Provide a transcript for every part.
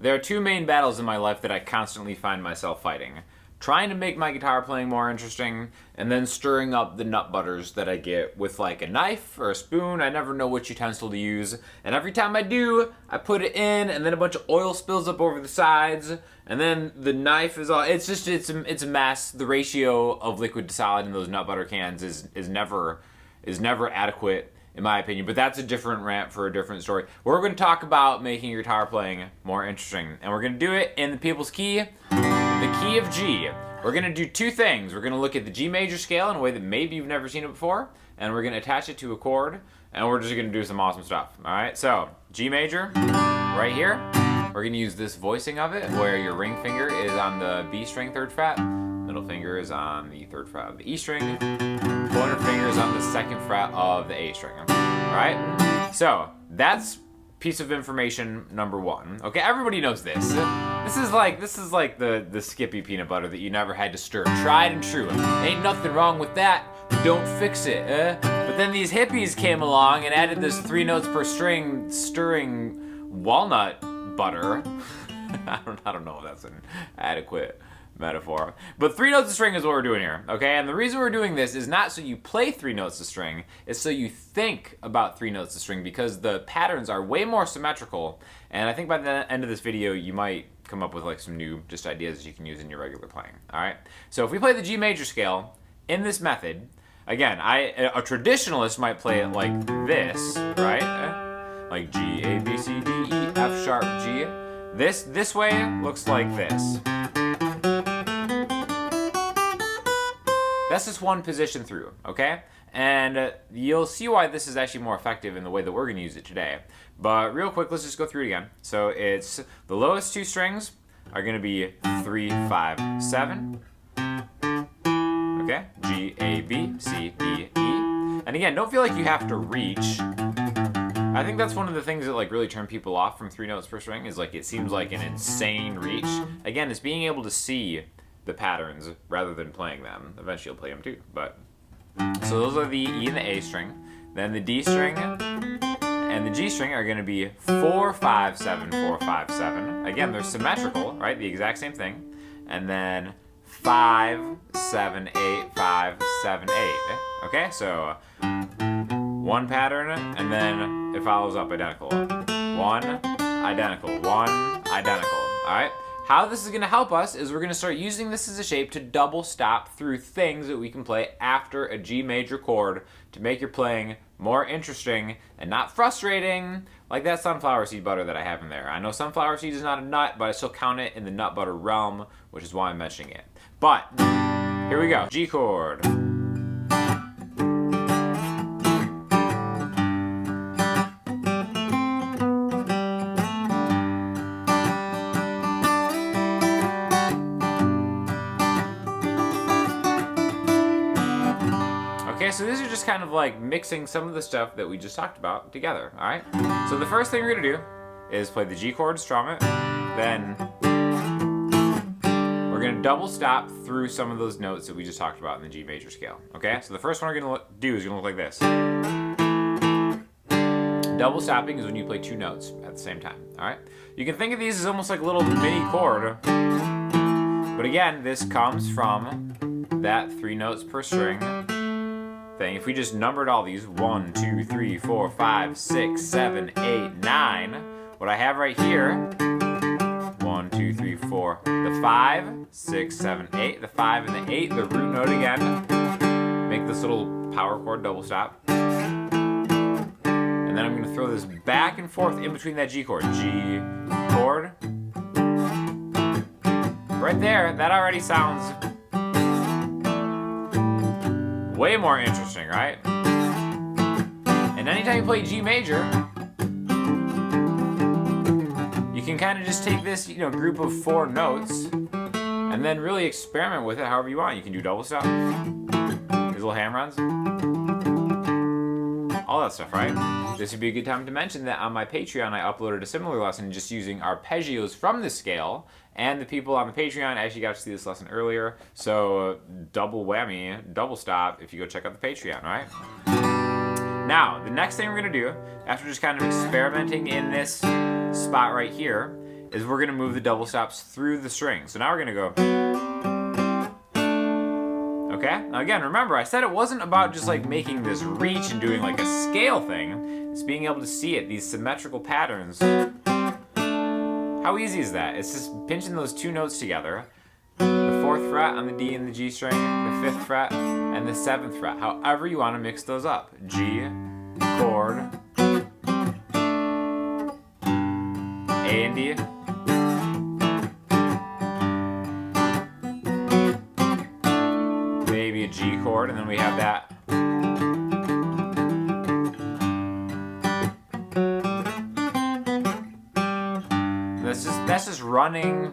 There are two main battles in my life that I constantly find myself fighting. Trying to make my guitar playing more interesting, and then stirring up the nut butters that I get with like a knife or a spoon. I never know which utensil to use, and every time I do, I put it in, and then a bunch of oil spills up over the sides, and then the knife is all, it's a mess. The ratio of liquid to solid in those nut butter cans is never adequate, in my opinion, but that's a different rant for a different story. We're going to talk about making your guitar playing more interesting, and we're going to do it in the people's key, the key of G. We're going to do two things. We're going to look at the G major scale in a way that maybe you've never seen it before, and we're going to attach it to a chord, and we're just going to do some awesome stuff. All right, so G major, right here. We're going to use this voicing of it, where your ring finger is on the B string 3rd fret, middle finger is on the 3rd fret of the E string, pointer finger is on the 2nd fret of the A string. All right, so that's piece of information number one. Okay, everybody knows this. This is like the Skippy peanut butter that you never had to stir. Tried and true. Ain't nothing wrong with that. Don't fix it. But then these hippies came along and added this 3 notes per string stirring walnut butter. I don't know if that's an adequate metaphor. But 3 notes a string is what we're doing here, okay? And the reason we're doing this is not so you play 3 notes a string, it's so you think about 3 notes a string, because the patterns are way more symmetrical, and I think by the end of this video you might come up with like some new just ideas that you can use in your regular playing, all right? So if we play the G major scale in this method, again, a traditionalist might play it like this, right? Like G, A, B, C, D, E, F sharp, G. This way looks like this. That's just one position through, okay? And you'll see why this is actually more effective in the way that we're gonna use it today. But real quick, let's just go through it again. So it's the lowest 2 strings are gonna be 3, 5, 7. Okay, G, A, B, C, D, E. And again, don't feel like you have to reach. I think that's one of the things that like really turn people off from 3 notes per string, is like it seems like an insane reach. Again, it's being able to see the patterns rather than playing them. Eventually you'll play them too, but so those are the E and the A string. Then the D string and the G string are going to be 4, 5, 7, 4, 5, 7. Again, they're symmetrical, right? The exact same thing. And then 5, 7, 8, 5, 7, 8. Okay, so one pattern, and then it follows up identical. 1, identical, 1, identical. All right. How this is going to help us is we're going to start using this as a shape to double stop through things that we can play after a G major chord to make your playing more interesting and not frustrating, like that sunflower seed butter that I have in there. I know sunflower seed is not a nut, but I still count it in the nut butter realm, which is why I'm mentioning it. But here we go. G chord. Okay, so these are just kind of like mixing some of the stuff that we just talked about together, all right? So the first thing we're gonna do is play the G chord, strum it, then we're gonna double stop through some of those notes that we just talked about in the G major scale, okay? So the first one we're gonna do is gonna look like this. Double stopping is when you play 2 notes at the same time, all right? You can think of these as almost like a little mini chord, but again, this comes from that 3 notes per string thing. If we just numbered all these 1, 2, 3, 4, 5, 6, 7, 8, 9, what I have right here, 1, 2, 3, 4, the 5, 6, 7, 8, the 5 and the 8, the root note again, make this little power chord double stop, and then I'm going to throw this back and forth in between that G chord. G chord, right there, that already sounds way more interesting, right? And anytime you play G major, you can kind of just take this, group of 4 notes and then really experiment with it however you want. You can do double stop, these little ham runs, all that stuff, right? This would be a good time to mention that on my Patreon, I uploaded a similar lesson just using arpeggios from the scale, and the people on the Patreon actually got to see this lesson earlier, so double whammy, double stop if you go check out the Patreon, all right? Now, the next thing we're gonna do, after just kind of experimenting in this spot right here, is we're gonna move the double stops through the string. So now we're gonna go. Okay, now again, remember I said it wasn't about just like making this reach and doing like a scale thing. It's being able to see it, these symmetrical patterns. How easy is that? It's just pinching those two notes together. The 4th fret on the D and the G string, the 5th fret, and the 7th fret. However you want to mix those up. G, chord, A and D. Maybe a G chord, and then we have that. That's just running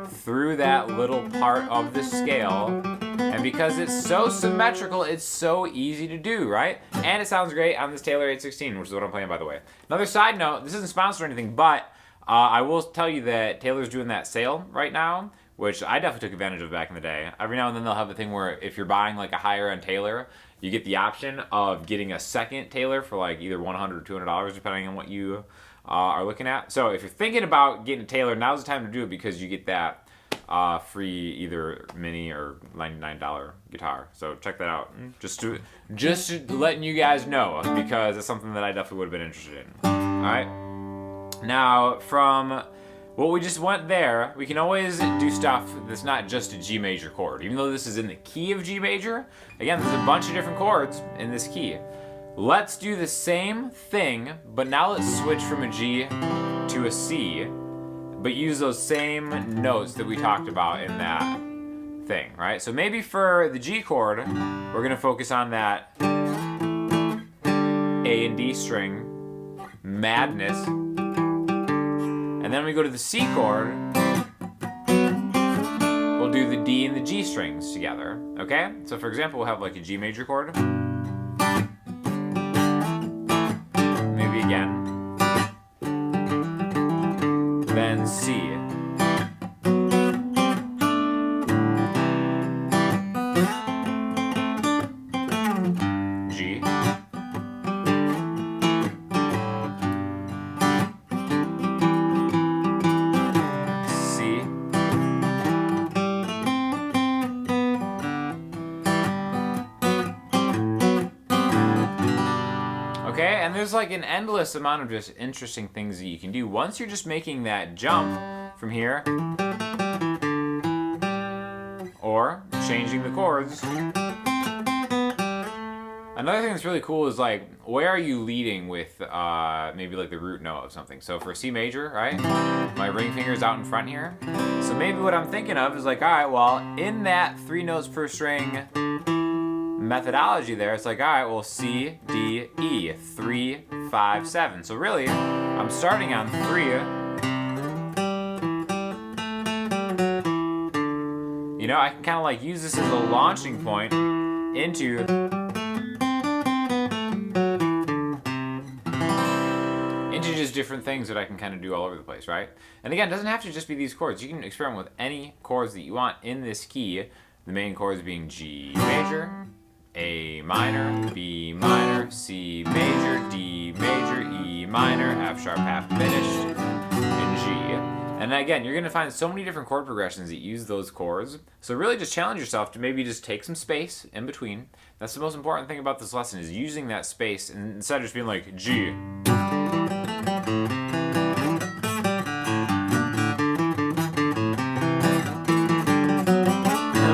through that little part of the scale. And because it's so symmetrical, it's so easy to do, right? And it sounds great on this Taylor 816, which is what I'm playing, by the way. Another side note, this isn't sponsored or anything, but I will tell you that Taylor's doing that sale right now, which I definitely took advantage of back in the day. Every now and then they'll have a thing where if you're buying like a higher end Taylor, you get the option of getting a second Taylor for like either $100 or $200, depending on what you are looking at. So if you're thinking about getting a Taylor, now's the time to do it because you get that free either mini or $99 guitar. So check that out. Just letting you guys know, because it's something that I definitely would have been interested in. All right. Now from what we just went there, we can always do stuff that's not just a G major chord. Even though this is in the key of G major, again, there's a bunch of different chords in this key. Let's do the same thing, but now let's switch from a G to a C, but use those same notes that we talked about in that thing, right? So maybe for the G chord, we're gonna focus on that A and D string, madness, and then we go to the C chord, we'll do the D and the G strings together, okay? So for example, we'll have like a G major chord, maybe again, then C, G, C, okay, and there's like an endless amount of just interesting things that you can do once you're just making that jump from here or changing the chords. Another thing that's really cool is like, where are you leading with maybe like the root note of something? So for C major, right? My ring finger's out in front here. So maybe what I'm thinking of is like, all right, well, in that 3 notes per string methodology there, it's like, all right, well, C, D, E, 3, 5, 7. So really, I'm starting on 3. You know, I can kind of like use this as a launching point into just different things that I can kind of do all over the place, right? And again, it doesn't have to just be these chords. You can experiment with any chords that you want in this key. The main chords being G major, A minor, B minor, C major, D major, E minor, F sharp half diminished, and G. And again, you're going to find so many different chord progressions that use those chords. So really just challenge yourself to maybe just take some space in between. That's the most important thing about this lesson, is using that space, and instead of just being like G.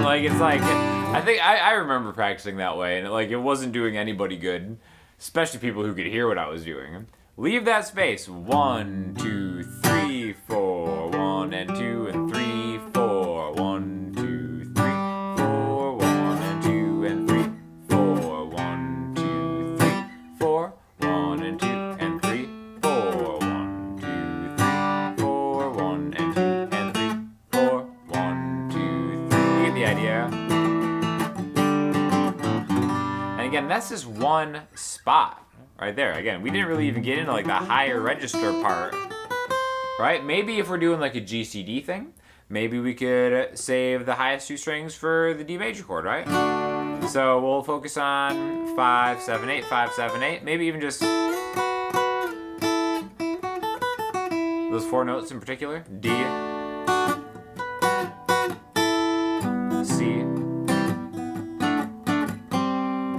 Like, it's like, I think I remember practicing that way, and it wasn't doing anybody good, especially people who could hear what I was doing. Leave that space. 1, 2, 3, 4, 1 and 2 and 3, 4, 1, 2, 3, 4, 1 and 2 and 3, 4, 1, 2, 3, 4, 1 and 2 and 3, 4, 1, 2, 3, 4, 1 and 2 and 3, 4, 1, 2, 3. You get the idea? And again, that's just one spot right there. Again, we didn't really even get into like the higher register part, right? Maybe if we're doing like a GCD thing, maybe we could save the highest 2 strings for the D major chord, right? So we'll focus on 5, 7, 8, 5, 7, 8. Maybe even just those 4 notes in particular. D, C,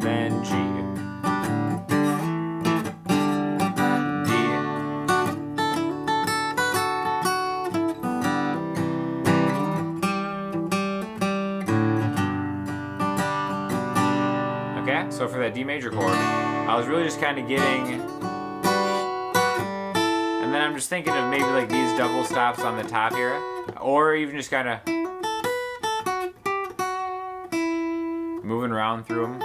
then G, D, okay, so for that D major chord, I was really just kind of getting, and then I'm just thinking of maybe like these double stops on the top here, or even just kind of moving around through them.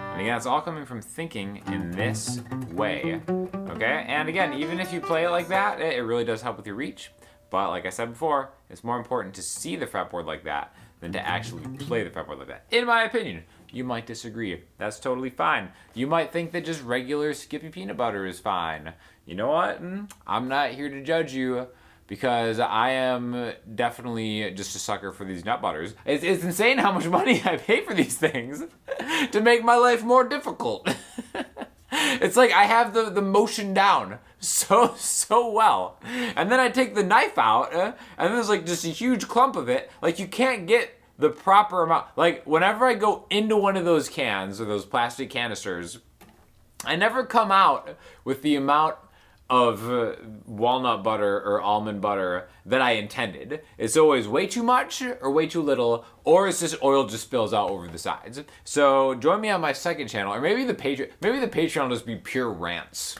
And again, it's all coming from thinking in this way, okay? And again, even if you play it like that, it really does help with your reach. But like I said before, it's more important to see the fretboard like that than to actually play the fretboard like that. In my opinion, you might disagree. That's totally fine. You might think that just regular Skippy peanut butter is fine. You know what? I'm not here to judge you, because I am definitely just a sucker for these nut butters. It's insane how much money I pay for these things to make my life more difficult. It's like I have the motion down so well. And then I take the knife out, and then there's like just a huge clump of it. Like you can't get the proper amount. Like whenever I go into one of those cans or those plastic canisters, I never come out with the amount of walnut butter or almond butter that I intended. It's always way too much or way too little, or it's just oil just spills out over the sides. So join me on my second channel, or maybe the Patreon will just be pure rants.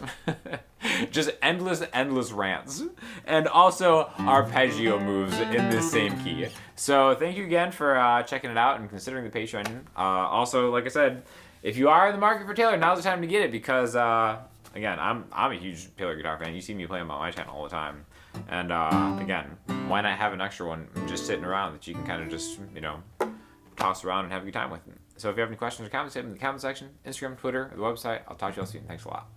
Just endless rants. And also arpeggio moves in this same key. So thank you again for checking it out and considering the Patreon. Also, like I said, if you are in the market for Taylor, now's the time to get it, because again, I'm a huge Taylor guitar fan. You see me play them on my channel all the time. And again, why not have an extra one just sitting around that you can kind of just, toss around and have a good time with. So if you have any questions or comments, hit them in the comment section, Instagram, Twitter, or the website. I'll talk to you all soon. Thanks a lot.